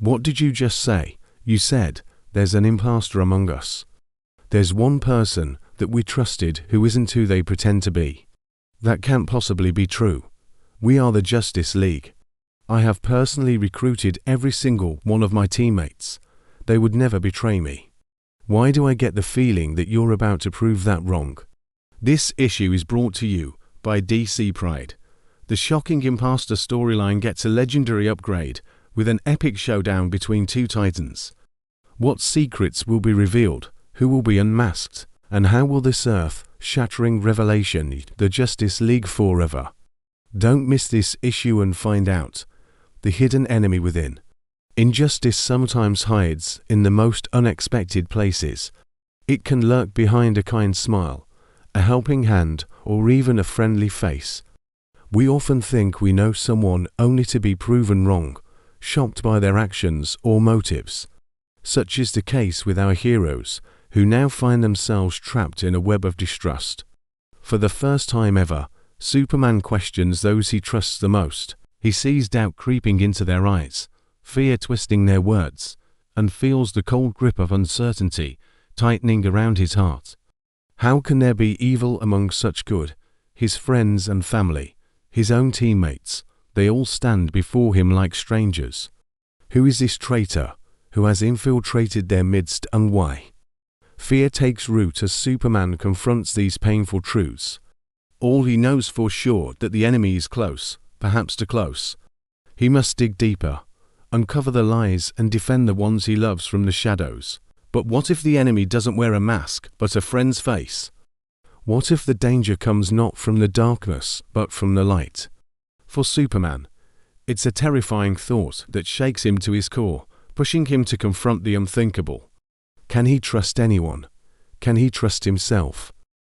What did you just say? You said, there's an imposter among us. There's one person that we trusted who isn't who they pretend to be. That can't possibly be true. We are the Justice League. I have personally recruited every single one of my teammates. They would never betray me. Why do I get the feeling that you're about to prove that wrong? This issue is brought to you by DC Pride. The shocking imposter storyline gets a legendary upgrade with an epic showdown between two titans. What secrets will be revealed? Who will be unmasked? And how will this earth-shattering revelation lead the Justice League forever? Don't miss this issue and find out. The hidden enemy within. Injustice sometimes hides in the most unexpected places. It can lurk behind a kind smile, a helping hand, or even a friendly face. We often think we know someone only to be proven wrong, shocked by their actions or motives. Such is the case with our heroes, who now find themselves trapped in a web of distrust. For the first time ever, Superman questions those he trusts the most. He sees doubt creeping into their eyes, fear twisting their words, and feels the cold grip of uncertainty tightening around his heart. How can there be evil among such good? His friends and family, his own teammates, they all stand before him like strangers. Who is this traitor who has infiltrated their midst, and why? Fear takes root as Superman confronts these painful truths. All he knows for sure that the enemy is close, perhaps too close. He must dig deeper, uncover the lies and defend the ones he loves from the shadows. But what if the enemy doesn't wear a mask, but a friend's face? What if the danger comes not from the darkness, but from the light? For Superman, it's a terrifying thought that shakes him to his core, pushing him to confront the unthinkable. Can he trust anyone? Can he trust himself?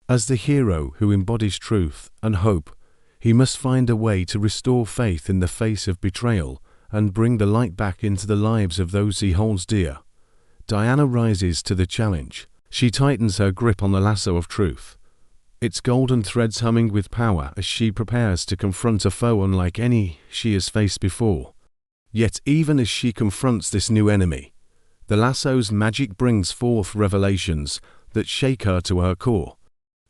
As the hero who embodies truth and hope, he must find a way to restore faith in the face of betrayal and bring the light back into the lives of those he holds dear. Diana rises to the challenge. She tightens her grip on the lasso of truth, its golden threads humming with power as she prepares to confront a foe unlike any she has faced before. Yet even as she confronts this new enemy, the lasso's magic brings forth revelations that shake her to her core.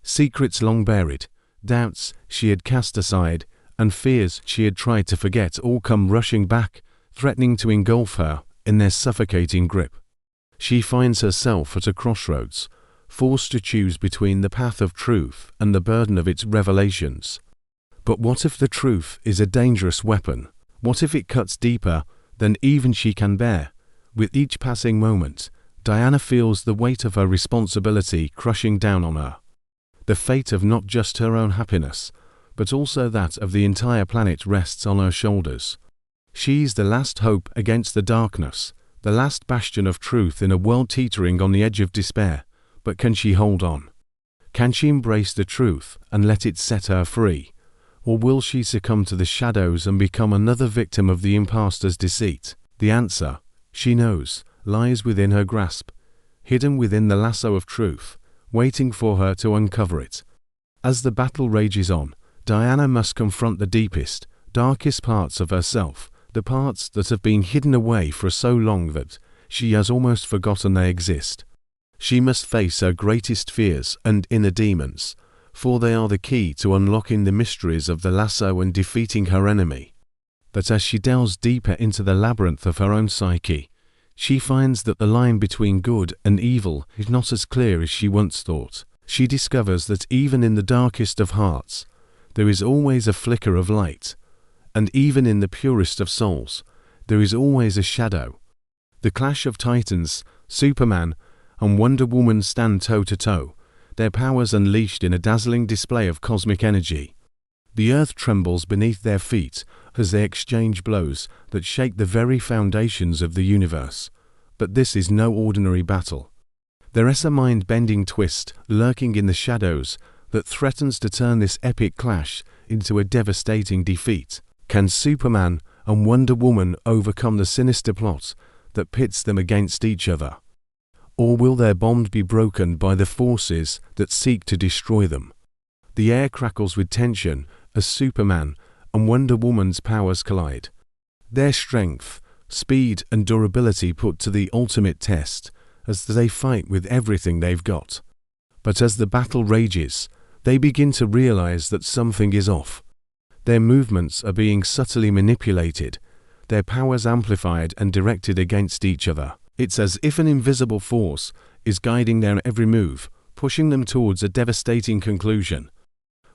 Secrets long buried, doubts she had cast aside, and fears she had tried to forget all come rushing back, threatening to engulf her in their suffocating grip. She finds herself at a crossroads, forced to choose between the path of truth and the burden of its revelations. But what if the truth is a dangerous weapon? What if it cuts deeper than even she can bear? With each passing moment, Diana feels the weight of her responsibility crushing down on her. The fate of not just her own happiness, but also that of the entire planet rests on her shoulders. She's the last hope against the darkness, the last bastion of truth in a world teetering on the edge of despair. But can she hold on? Can she embrace the truth and let it set her free? Or will she succumb to the shadows and become another victim of the impostor's deceit? The answer, she knows, lies within her grasp, hidden within the lasso of truth, waiting for her to uncover it. As the battle rages on, Diana must confront the deepest, darkest parts of herself, the parts that have been hidden away for so long that she has almost forgotten they exist. She must face her greatest fears and inner demons, for they are the key to unlocking the mysteries of the lasso and defeating her enemy. But as she delves deeper into the labyrinth of her own psyche, she finds that the line between good and evil is not as clear as she once thought. She discovers that even in the darkest of hearts, there is always a flicker of light, and even in the purest of souls, there is always a shadow. The clash of titans, Superman, and Wonder Woman stand toe-to-toe, their powers unleashed in a dazzling display of cosmic energy. The earth trembles beneath their feet as they exchange blows that shake the very foundations of the universe. But this is no ordinary battle. There is a mind-bending twist lurking in the shadows that threatens to turn this epic clash into a devastating defeat. Can Superman and Wonder Woman overcome the sinister plot that pits them against each other? Or will their bond be broken by the forces that seek to destroy them? The air crackles with tension as Superman and Wonder Woman's powers collide. Their strength, speed and durability put to the ultimate test as they fight with everything they've got. But as the battle rages, they begin to realize that something is off. Their movements are being subtly manipulated, their powers amplified and directed against each other. It's as if an invisible force is guiding their every move, pushing them towards a devastating conclusion.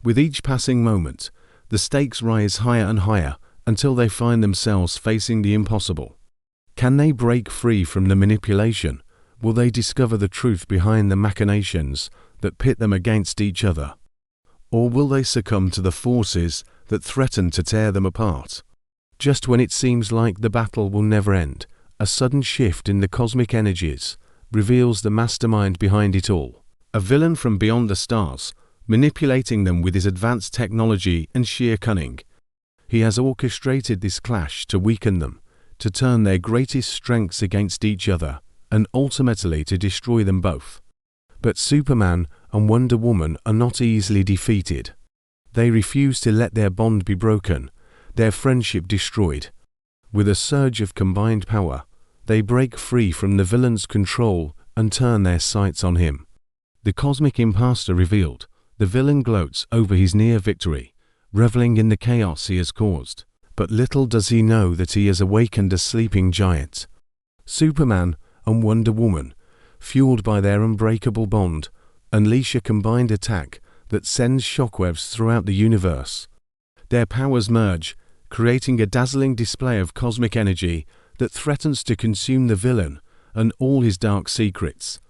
With each passing moment, the stakes rise higher and higher until they find themselves facing the impossible. Can they break free from the manipulation? Will they discover the truth behind the machinations that pit them against each other? Or will they succumb to the forces that threaten to tear them apart? Just when it seems like the battle will never end, a sudden shift in the cosmic energies reveals the mastermind behind it all. A villain from beyond the stars, manipulating them with his advanced technology and sheer cunning. He has orchestrated this clash to weaken them, to turn their greatest strengths against each other, and ultimately to destroy them both. But Superman and Wonder Woman are not easily defeated. They refuse to let their bond be broken, their friendship destroyed. With a surge of combined power, they break free from the villain's control and turn their sights on him. The cosmic imposter revealed, the villain gloats over his near victory, reveling in the chaos he has caused. But little does he know that he has awakened a sleeping giant. Superman and Wonder Woman, fueled by their unbreakable bond, unleash a combined attack that sends shockwaves throughout the universe. Their powers merge, creating a dazzling display of cosmic energy that threatens to consume the villain and all his dark secrets.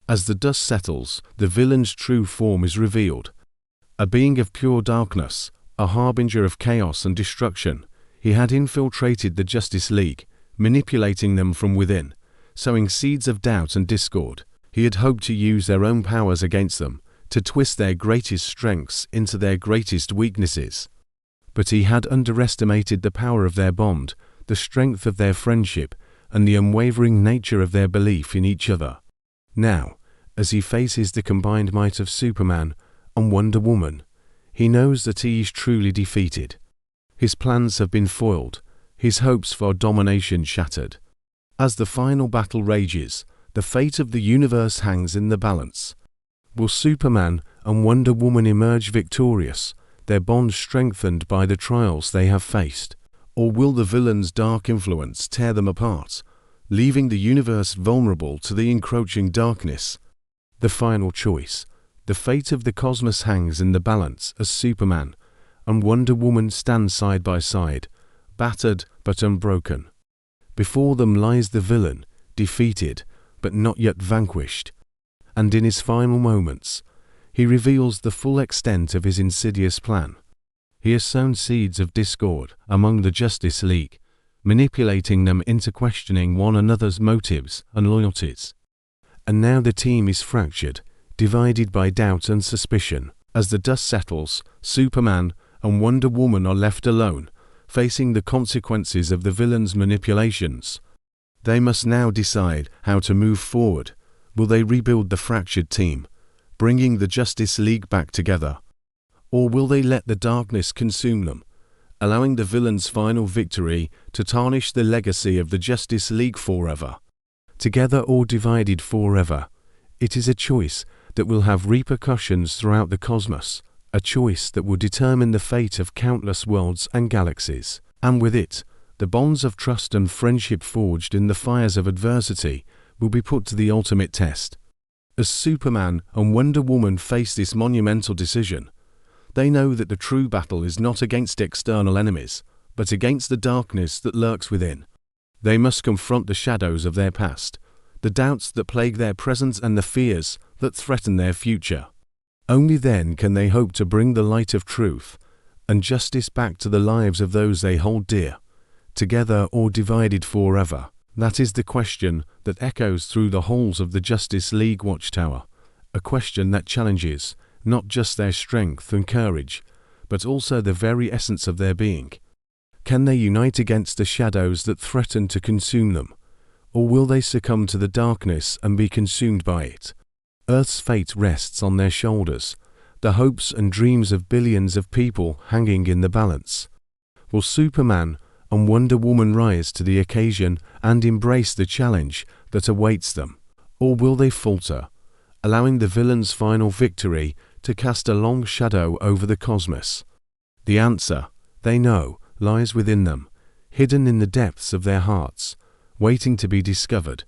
As the dust settles, the villain's true form is revealed. A being of pure darkness, a harbinger of chaos and destruction, he had infiltrated the Justice League, manipulating them from within, sowing seeds of doubt and discord. He had hoped to use their own powers against them, to twist their greatest strengths into their greatest weaknesses. But he had underestimated the power of their bond, the strength of their friendship, and the unwavering nature of their belief in each other. Now, as he faces the combined might of Superman and Wonder Woman, he knows that he is truly defeated. His plans have been foiled, his hopes for domination shattered. As the final battle rages, the fate of the universe hangs in the balance. Will Superman and Wonder Woman emerge victorious, their bond strengthened by the trials they have faced? Or will the villain's dark influence tear them apart, leaving the universe vulnerable to the encroaching darkness? The final choice, the fate of the cosmos hangs in the balance as Superman and Wonder Woman stand side by side, battered but unbroken. Before them lies the villain, defeated but not yet vanquished. And in his final moments, he reveals the full extent of his insidious plan. He has sown seeds of discord among the Justice League, manipulating them into questioning one another's motives and loyalties. And now the team is fractured, divided by doubt and suspicion. As the dust settles, Superman and Wonder Woman are left alone, facing the consequences of the villain's manipulations. They must now decide how to move forward. Will they rebuild the fractured team, bringing the Justice League back together? Or will they let the darkness consume them, allowing the villain's final victory to tarnish the legacy of the Justice League forever? Together or divided forever, it is a choice that will have repercussions throughout the cosmos, a choice that will determine the fate of countless worlds and galaxies. And with it, the bonds of trust and friendship forged in the fires of adversity will be put to the ultimate test. As Superman and Wonder Woman face this monumental decision, they know that the true battle is not against external enemies, but against the darkness that lurks within. They must confront the shadows of their past, the doubts that plague their present and the fears that threaten their future. Only then can they hope to bring the light of truth and justice back to the lives of those they hold dear. Together or divided forever, that is the question that echoes through the halls of the Justice League Watchtower, a question that challenges not just their strength and courage, but also the very essence of their being. Can they unite against the shadows that threaten to consume them, or will they succumb to the darkness and be consumed by it? Earth's fate rests on their shoulders, the hopes and dreams of billions of people hanging in the balance. Will Superman and Wonder Woman rise to the occasion and embrace the challenge that awaits them? Or will they falter, allowing the villain's final victory to cast a long shadow over the cosmos? The answer, they know, lies within them, hidden in the depths of their hearts, waiting to be discovered.